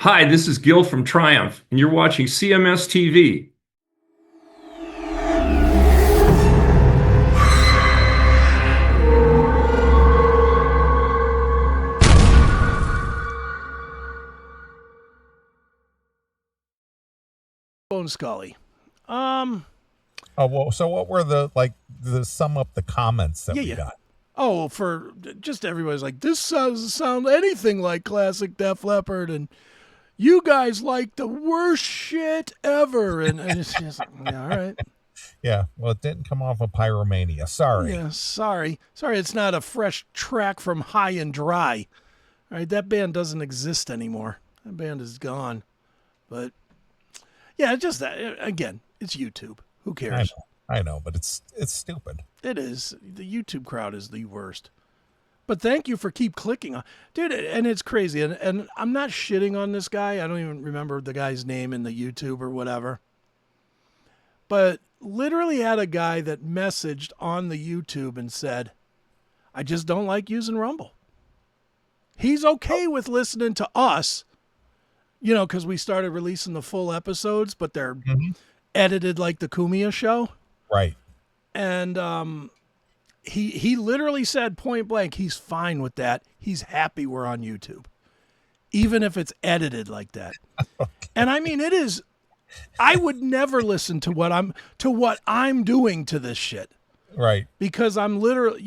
Hi, this is Gil from Triumph, and you're watching CMS TV. Bone Scully. Oh, well, so what were the sum up the comments that we Yeah. got? Oh, for just everybody's like, this doesn't sound anything like classic Def Leppard, and you guys like the worst shit ever. And it's just, yeah, all right. Yeah, well, it didn't come off of Pyromania. Sorry. Yeah, sorry. Sorry, it's not a fresh track from High and Dry. All right, that band doesn't exist anymore. That band is gone. But, yeah, just that. Again, it's YouTube. Who cares? I know, but it's stupid. It is. The YouTube crowd is the worst. But thank you for keep clicking on, dude. And it's crazy. And I'm not shitting on this guy. I don't even remember the guy's name in the YouTube or whatever. But literally had a guy that messaged on the YouTube and said, I just don't like using Rumble. He's okay with listening to us, because we started releasing the full episodes, but they're edited like the Kumia show. Right. And he literally said point blank, he's fine with that. He's happy we're on YouTube, even if it's edited like that. Okay. And I mean, it is. I would never listen to what I'm doing to this shit. Right. Because I'm literally,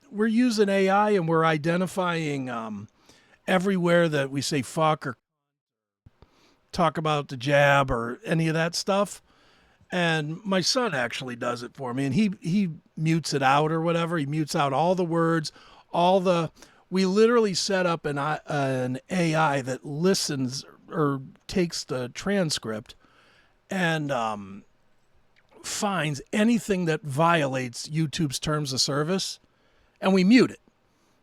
we're using AI and we're identifying everywhere that we say fuck or talk about the jab or any of that stuff. And my son actually does it for me, and he mutes it out or whatever. He mutes out all the words, we literally set up an AI that listens or takes the transcript and finds anything that violates YouTube's terms of service, and we mute it.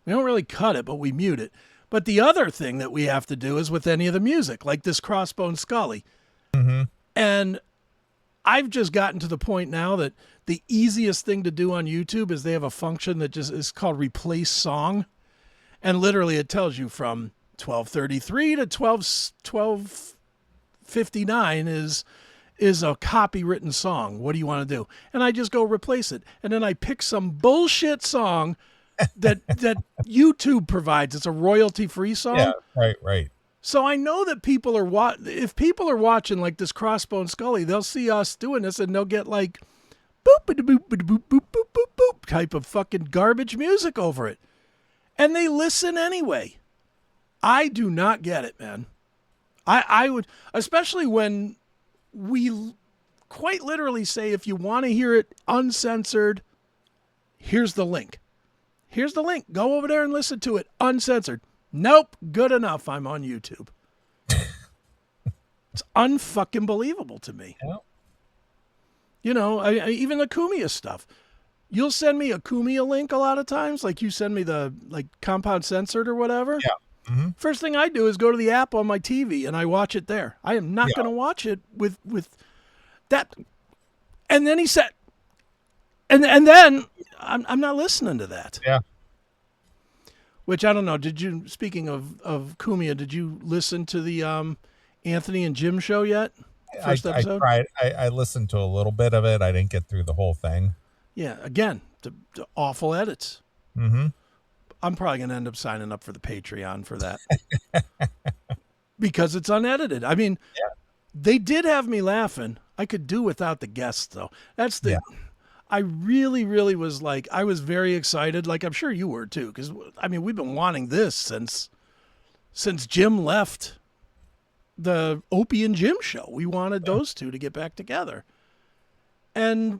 We don't really cut it, but we mute it. But the other thing that we have to do is with any of the music, like this Crossbone Scully. Mm-hmm. And I've just gotten to the point now that the easiest thing to do on YouTube is they have a function that just is called replace song. And literally it tells you from 1233 to 1259 is a copywritten song. What do you want to do? And I just go replace it. And then I pick some bullshit song that YouTube provides. It's a royalty-free song. Yeah, right. So I know that people are if people are watching like this Crossbone Scully, they'll see us doing this and they'll get like boop boop boop boop boop boop boop boop type of fucking garbage music over it. And they listen anyway. I do not get it, man. I would, especially when we quite literally say, if you want to hear it uncensored, here's the link. Here's the link. Go over there and listen to it uncensored. Nope, good enough. I'm on YouTube. It's unfucking believable to me. Yeah. Even the Kumia stuff. You'll send me a Kumia link a lot of times, like you send me the compound censored or whatever. Yeah. Mm-hmm. First thing I do is go to the app on my TV and I watch it there. I am not going to watch it with that. And then he said, and then I'm not listening to that. Yeah. Which I don't know. Did you? Speaking of Kumia, did you listen to the Anthony and Jim show yet? First episode. I tried. I listened to a little bit of it. I didn't get through the whole thing. Yeah. Again, the awful edits. Mm-hmm. I'm probably going to end up signing up for the Patreon for that because it's unedited. I mean, They did have me laughing. I could do without the guests though. That's the. Yeah. I really, really was like, I was very excited. Like, I'm sure you were too. Because, I mean, we've been wanting this since Jim left the Opie and Jim show. We wanted those two to get back together. But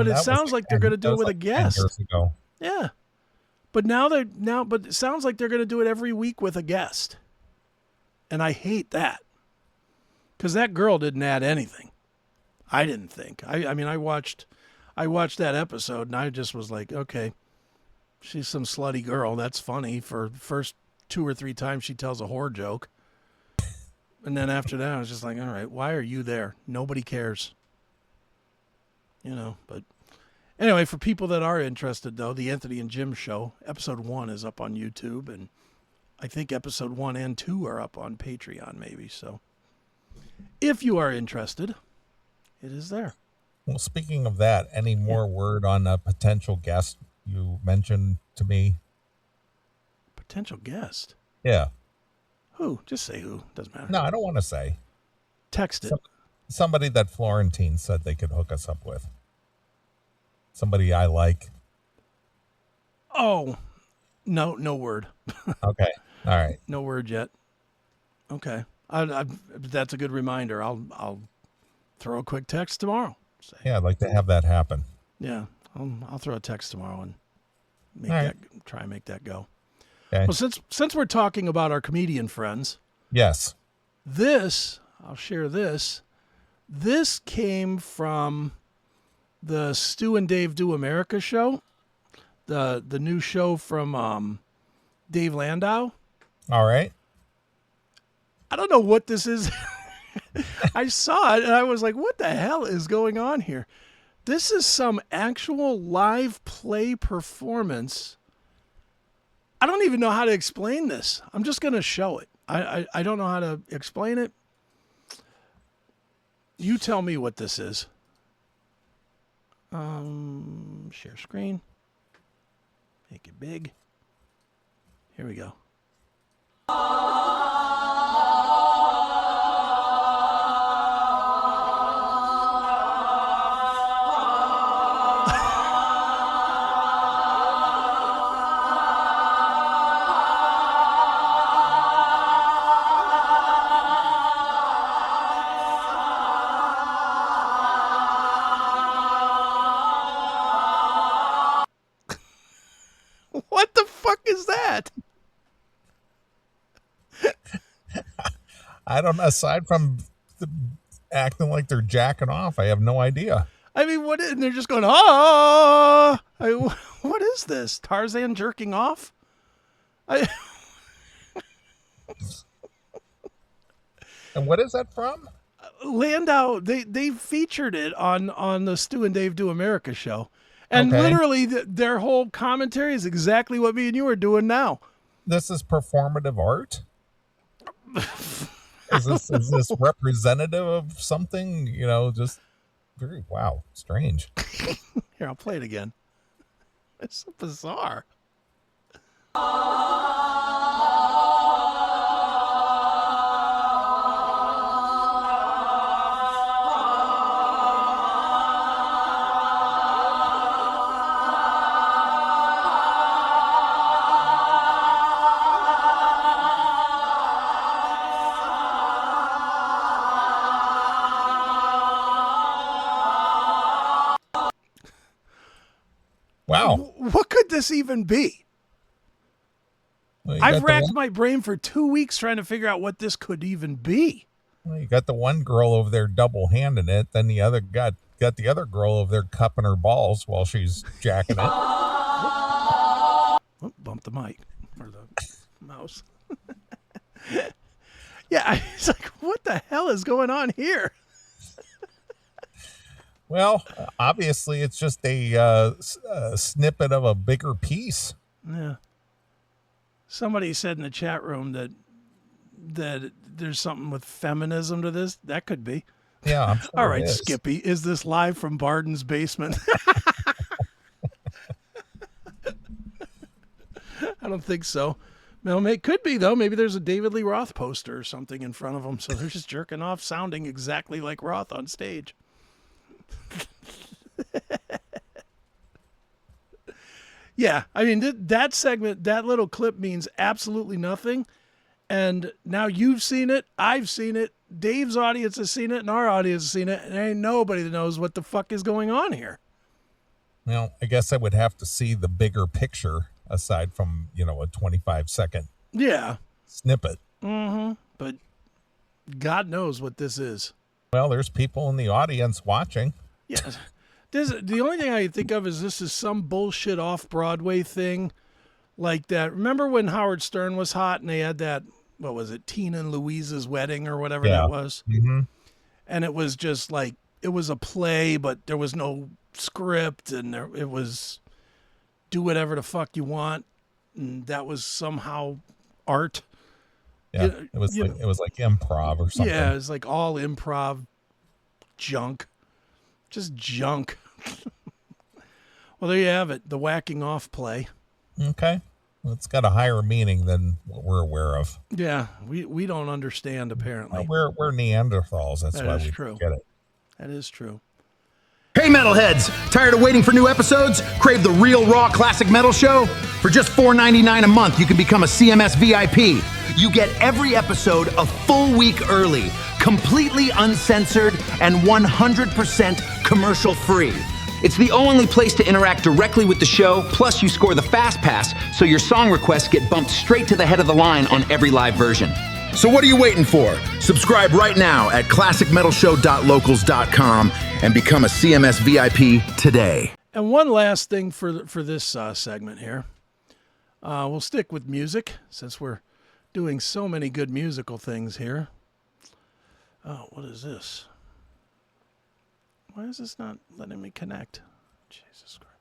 it sounds like they're going to do it with a guest. 10 years ago. Yeah. But but it sounds like they're going to do it every week with a guest. And I hate that. Because that girl didn't add anything. I didn't think. I mean, I watched that episode and I just was like, okay, she's some slutty girl. That's funny for the first 2 or 3 times she tells a whore joke. And then after that, I was just like, all right, why are you there? Nobody cares. But anyway, for people that are interested though, the Anthony and Jim show, episode 1 is up on YouTube. And I think episode 1 and 2 are up on Patreon, maybe. So if you are interested, it is there. Well, speaking of that, any more word on a potential guest you mentioned to me? Potential guest? Yeah. Who? Just say who. Doesn't matter. No, I don't want to say. Text it. Somebody that Florentine said they could hook us up with. Somebody I like. Oh, no word. Okay. All right. No word yet. Okay. That's a good reminder. I'll throw a quick text tomorrow. Say, Yeah, I'd like to have that happen. yeah, I'll throw a text tomorrow and try and make that go. Okay. Well, since we're talking about our comedian friends, Yes. I'll share this. This came from the Stu and Dave Do America show, the new show from Dave Landau. All right. I don't know what this is. I saw it and I was like, what the hell is going on here? This is some actual live play performance. I don't even know how to explain this. I'm just going to show it. I don't know how to explain it. You tell me what this is. Share screen. Make it big. Here we go. What the fuck is that? I don't know. Aside from acting like they're jacking off, I have no idea. I mean, what? And they're just going, ah! What is this? Tarzan jerking off? And what is that from? Landau, they featured it on the Stu and Dave Do America show. And Okay. literally their whole commentary is exactly what me and you are doing now. This is performative art? Is this representative of something? You know, just very wow, strange. Here, I'll play it again. It's so bizarre. Wow. What could this even be? Well, you I've got the racked one- my brain for 2 weeks trying to figure out what this could even be. well, you got the one girl over there double handing it, then the other got the other girl over there cupping her balls while she's jacking it. Oh, bump the mic or the mouse. Yeah, it's like, what the hell is going on here? Well, obviously it's just a snippet of a bigger piece. Yeah. Somebody said in the chat room that there's something with feminism to this. That could be. Yeah. I'm sure All it right, is. Skippy, is this live from Barden's basement? I don't think so. No, it could be, though. Maybe there's a David Lee Roth poster or something in front of them, so they're just jerking off, sounding exactly like Roth on stage. Yeah, I mean, that segment, that little clip means absolutely nothing. And now you've seen it, I've seen it, Dave's audience has seen it, and our audience has seen it, and there ain't nobody that knows what the fuck is going on here. Well, I guess I would have to see the bigger picture aside from, a 25-second Yeah, snippet. but God knows what this is. Well, there's people in the audience watching. Yeah. The only thing I can think of is this is some bullshit off-Broadway thing like that. Remember when Howard Stern was hot and they had that, what was it, Tina and Louise's Wedding or whatever Yeah. that was? Mm-hmm. And it was just like, it was a play, but there was no script, and it was do whatever the fuck you want. And that was somehow art. Yeah, it was like improv or something. Yeah, it's like all improv junk. Just junk. Well, there you have it. The whacking off play. Okay. Well, it's got a higher meaning than what we're aware of. Yeah, we don't understand apparently. We're Neanderthals. That's That why is we true. get it. That is true. Hey metalheads, tired of waiting for new episodes? Crave the real raw classic metal show? For just $4.99 a month, you can become a CMS VIP. You get every episode a full week early, completely uncensored, and 100% commercial free. It's the only place to interact directly with the show, plus you score the Fast Pass, so your song requests get bumped straight to the head of the line on every live version. So what are you waiting for? Subscribe right now at classicmetalshow.locals.com and become a CMS VIP today. And one last thing for this segment here. We'll stick with music since we're doing so many good musical things here. Oh, what is this? Why is this not letting me connect? Jesus Christ.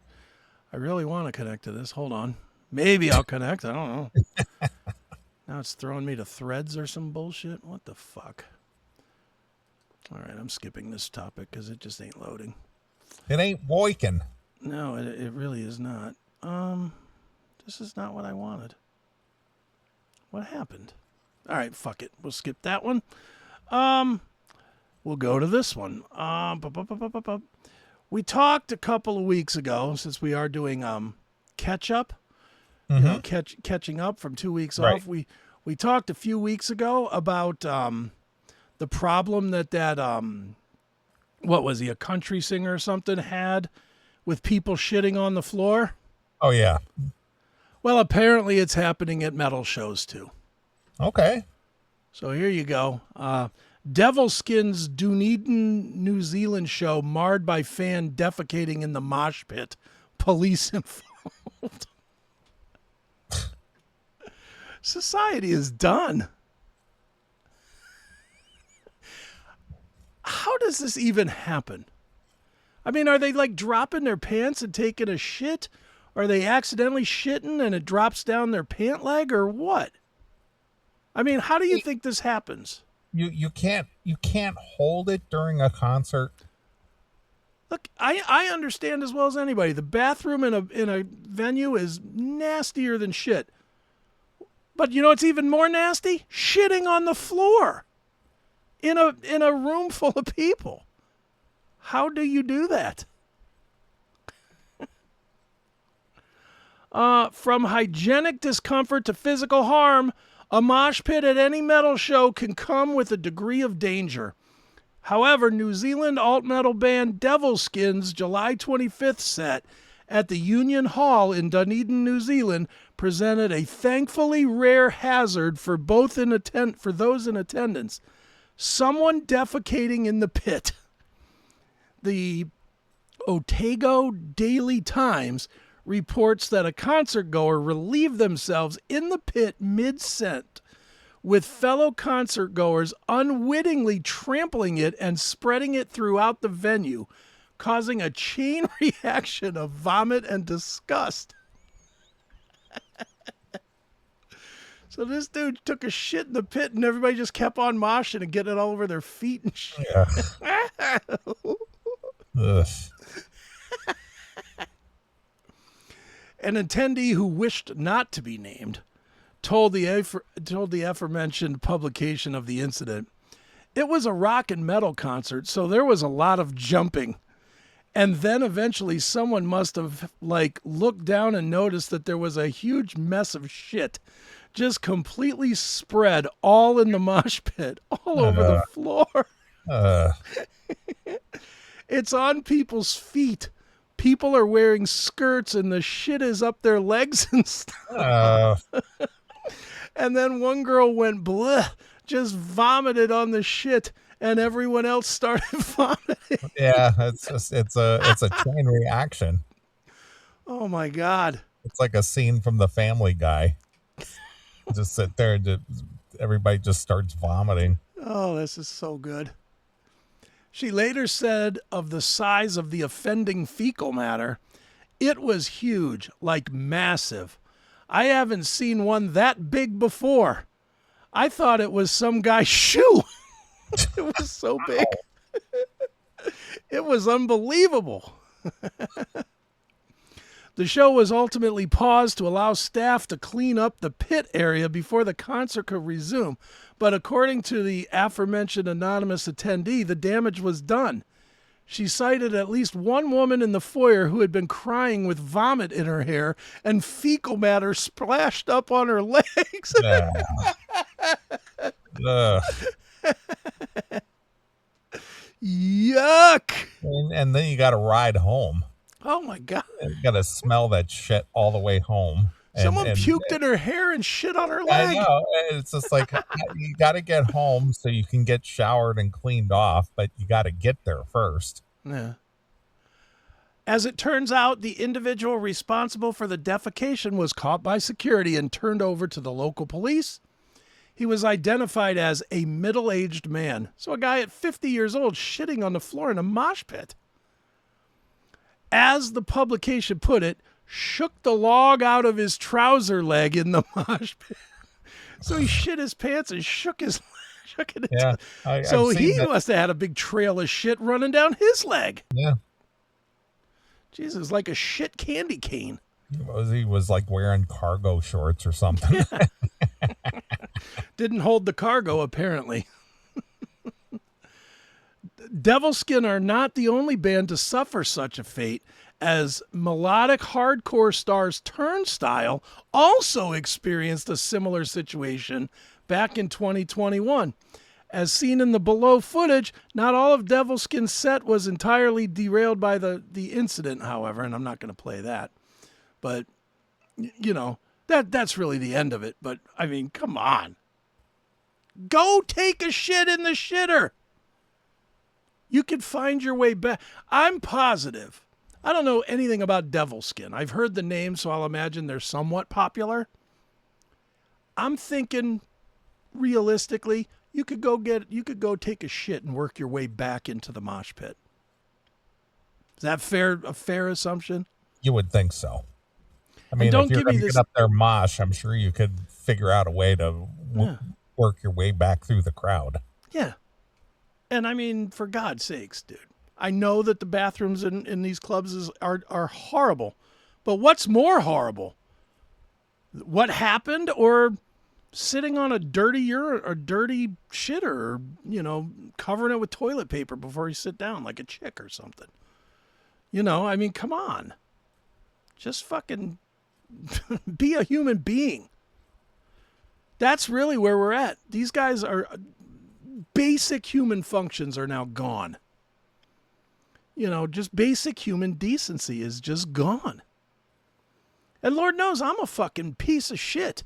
I really want to connect to this. Hold on. Maybe I'll connect. I don't know. Now it's throwing me to threads or some bullshit. What the fuck? All right, I'm skipping this topic because it just ain't loading. It ain't working. No, it really is not. This is not what I wanted. What happened? All right, fuck it. We'll skip that one. We'll go to this one. We talked a couple of weeks ago, since we are doing catch up. You know, catching up from 2 weeks off. We talked a few weeks ago about the problem that what was he, a country singer or something, had with people shitting on the floor. Oh yeah. Well, apparently it's happening at metal shows too. Okay. So here you go. Devilskin's Dunedin, New Zealand show marred by fan defecating in the mosh pit. Police involved. Society is done. How does this even happen? I mean, are they like dropping their pants and taking a shit? Are they accidentally shitting and it drops down their pant leg or what? I mean, how do you think this happens? You can't hold it during a concert. Look, I understand as well as anybody. The bathroom in a venue is nastier than shit. But you know what's even more nasty? Shitting on the floor in a room full of people. How do you do that? From hygienic discomfort to physical harm, a mosh pit at any metal show can come with a degree of danger. However, New Zealand alt metal band Devilskin's July 25th set at the Union Hall in Dunedin, New Zealand, presented a thankfully rare hazard for those in attendance. Someone defecating in the pit. The Otago Daily Times reports that a concert goer relieved themselves in the pit mid-set, with fellow concert goers unwittingly trampling it and spreading it throughout the venue, causing a chain reaction of vomit and disgust. So this dude took a shit in the pit and everybody just kept on moshing and getting it all over their feet and shit. Yeah. Ugh. An attendee who wished not to be named told the aforementioned publication of the incident, "It was a rock and metal concert, so there was a lot of jumping. And then eventually someone must have looked down and noticed that there was a huge mess of shit just completely spread all in the mosh pit, all over the floor. It's on people's feet. People are wearing skirts and the shit is up their legs and stuff." And then one girl went bleh, just vomited on the shit, and everyone else started vomiting. Yeah, it's a chain reaction. Oh my God. It's like a scene from the Family Guy. Just sit there and everybody just starts vomiting. Oh, this is so good. She later said of the size of the offending fecal matter, "It was huge, like massive. I haven't seen one that big before. I thought it was some guy's shoe. It was so big. It was unbelievable. The show was ultimately paused to allow staff to clean up the pit area before the concert could resume. But according to the aforementioned anonymous attendee, the damage was done. She cited at least one woman in the foyer who had been crying with vomit in her hair and fecal matter splashed up on her legs. Ugh. Yuck. And then you got to ride home. Oh, my God. You got to smell that shit all the way home. Someone puked in her hair and shit on her leg. I know. It's just like, you got to get home so you can get showered and cleaned off, but you got to get there first. Yeah. As it turns out, the individual responsible for the defecation was caught by security and turned over to the local police. He was identified as a middle-aged man. So a guy at 50 years old shitting on the floor in a mosh pit. As the publication put it, shook the log out of his trouser leg in the mosh pit. So he shit his pants and shook it. Yeah. So he must have had a big trail of shit running down his leg. Yeah. Jesus, like a shit candy cane. He was like wearing cargo shorts or something. Didn't hold the cargo, apparently. Devilskin are not the only band to suffer such a fate, as melodic hardcore stars Turnstile also experienced a similar situation back in 2021. As seen in the below footage, not all of Devilskin's set was entirely derailed by the incident, however, and I'm not going to play that. But, you know, that's really the end of it. But, I mean, come on. Go take a shit in the shitter. You can find your way back. I'm positive. I don't know anything about Devilskin. I've heard the name, so I'll imagine they're somewhat popular. I'm thinking, realistically, you could go take a shit and work your way back into the mosh pit. Is that a fair assumption? You would think so. I mean, if you're going to get up there mosh, I'm sure you could figure out a way to work your way back through the crowd. Yeah. And I mean, for God's sakes, dude, I know that the bathrooms in these clubs are horrible, but what's more horrible? What happened, or sitting on a dirty urine or dirty shitter, or, you know, covering it with toilet paper before you sit down like a chick or something? You know, I mean, come on. Just fucking be a human being. That's really where we're at. These guys are... Basic human functions are now gone. You know, just basic human decency is just gone. And Lord knows I'm a fucking piece of shit.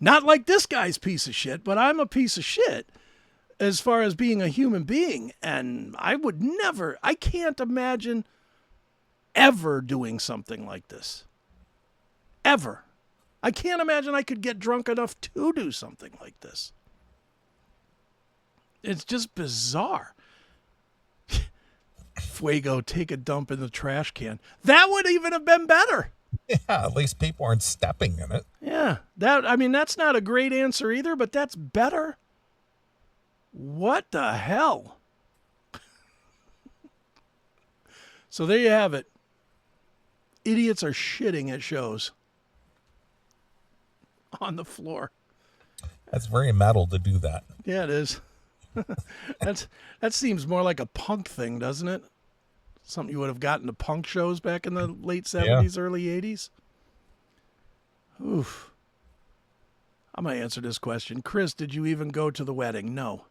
Not like this guy's piece of shit, but I'm a piece of shit as far as being a human being. And I can't imagine ever doing something like this. Ever. I can't imagine I could get drunk enough to do something like this. It's just bizarre. Fuego, take a dump in the trash can. That would even have been better. Yeah, at least people aren't stepping in it. Yeah, that's not a great answer either, but that's better. What the hell? So there you have it. Idiots are shitting at shows. On the floor. That's very metal to do that. Yeah, it is. That seems more like a punk thing, doesn't it? Something you would have gotten to punk shows back in the late 70s, early 80s. Oof. I'm going to answer this question. Chris, did you even go to the wedding? No,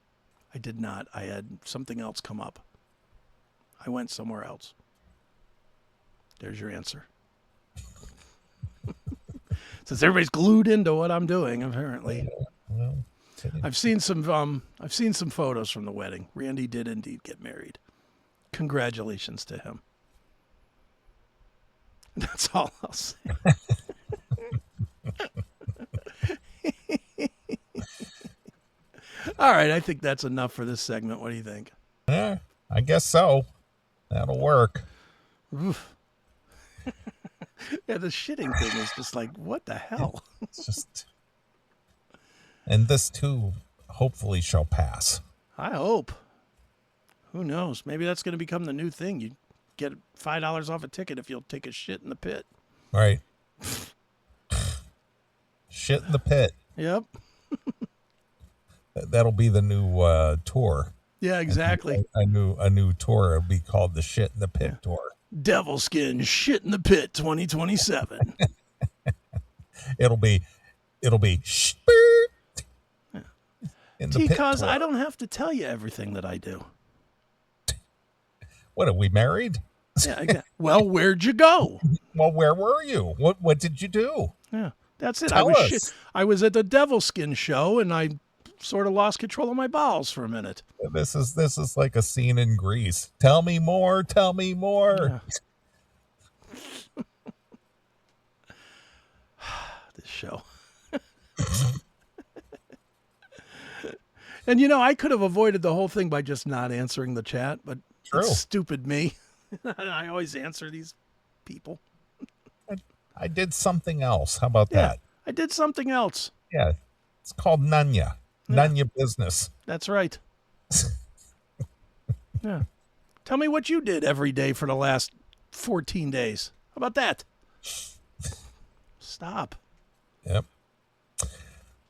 I did not. I had something else come up. I went somewhere else. There's your answer. Since everybody's glued into what I'm doing, apparently. Well, I've seen some photos from the wedding. Randy did indeed get married. Congratulations to him. That's all I'll say. All right, I think that's enough for this segment. What do you think? Yeah, I guess so. That'll work. Oof. Yeah, the shitting thing is just like, what the hell? It's just, and this too, hopefully, shall pass. I hope. Who knows? Maybe that's going to become the new thing. You get $5 off a ticket if you'll take a shit in the pit. Right. Shit in the pit. Yep. That'll be the new tour. Yeah, exactly. A new tour. It'll be called the Shit in the Pit tour. Devil Skin Shit in the Pit 2027. It'll be in the pit Because tour. I don't have to tell you everything that I do. What, are we married? Yeah, exactly. Well, where'd you go? Well, where were you? What did you do? Yeah, that's it. Tell us. I was at the Devil Skin show, and I sort of lost control of my bowels for a minute. This is like a scene in Grease. Tell me more. Tell me more. Yeah. This show. And I could have avoided the whole thing by just not answering the chat, but it's stupid me. I always answer these people. I did something else. How about that? I did something else. Yeah. It's called Nunya. Nunya business. That's right. Yeah. Tell me what you did every day for the last 14 days. How about that? Stop. Yep.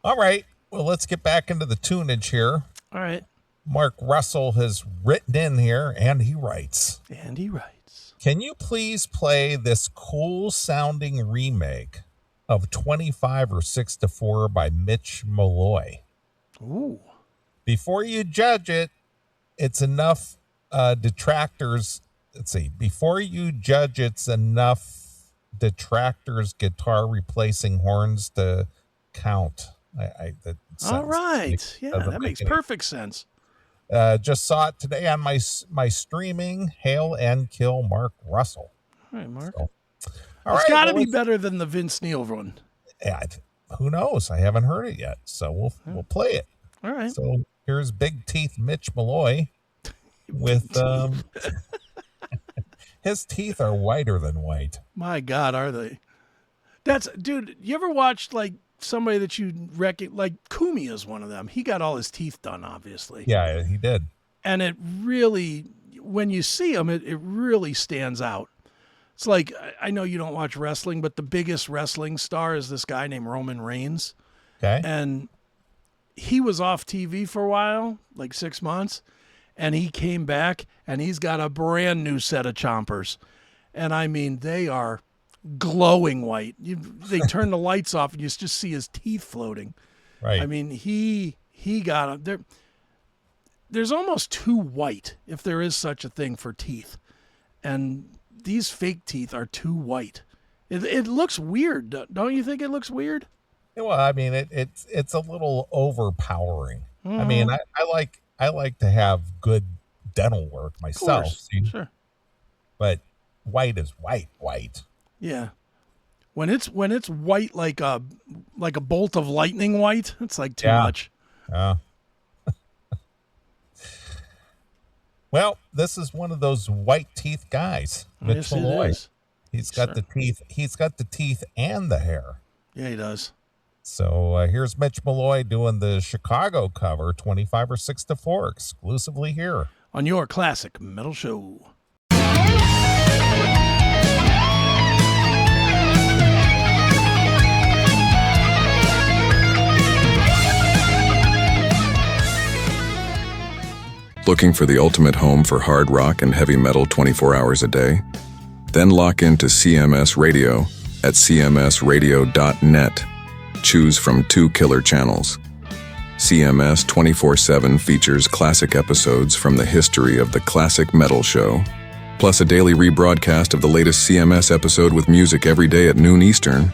All right. Well, let's get back into the tunage here. All right. Mark Russell has written in here, and he writes. Can you please play this cool-sounding remake of 25 or 6 to 4 by Mitch Malloy? Ooh. Before you judge it, it's enough detractors. Let's see. Before you judge, it's enough detractors guitar replacing horns to count. All right. Yeah, that makes perfect sense. Just saw it today on my streaming. Hail and kill Mark Russell. All right, Mark. So, it's got to be better than the Vince Neil one. Yeah, who knows? I haven't heard it yet, so we'll play it. All right. So here's Big Teeth Mitch Malloy with his teeth are whiter than white. My God, are they? Dude, you ever watched like somebody that you reckon, like Kumi is one of them. He got all his teeth done, obviously. Yeah, he did. And it really, when you see him, it really stands out. It's like, I know you don't watch wrestling, but the biggest wrestling star is this guy named Roman Reigns. Okay. And he was off TV for a while, like 6 months, and he came back and he's got a brand new set of chompers. And I mean, they are glowing white. They turn the lights off and you just see his teeth floating. Right. I mean, he got them. There's almost too white, if there is such a thing for teeth. And these fake teeth are too white. It looks weird. Don't you think it looks weird? Well, I mean, it's a little overpowering. I mean, I like to have good dental work myself. Sure. But white is white. Yeah. When it's white like a bolt of lightning white, it's like too much. Yeah. Well, this is one of those white teeth guys, Mitch Malloy. He's got the teeth. He's got the teeth and the hair. Yeah, he does. So here's Mitch Malloy doing the Chicago cover, 25 or 6 to 4, exclusively here on your classic metal show. Looking for the ultimate home for hard rock and heavy metal 24 hours a day? Then lock into CMS Radio at cmsradio.net. Choose from 2 killer channels. CMS 24/7 features classic episodes from the history of the classic metal show, plus a daily rebroadcast of the latest CMS episode with music every day at noon Eastern.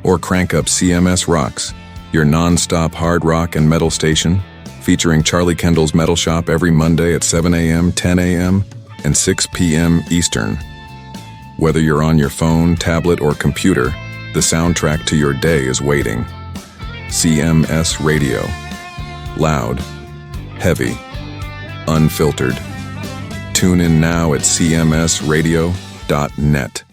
Or crank up CMS Rocks, your non-stop hard rock and metal station, featuring Charlie Kendall's Metal Shop every Monday at 7 a.m., 10 a.m., and 6 p.m. Eastern. Whether you're on your phone, tablet, or computer, the soundtrack to your day is waiting. CMS Radio. Loud, heavy, unfiltered. Tune in now at cmsradio.net.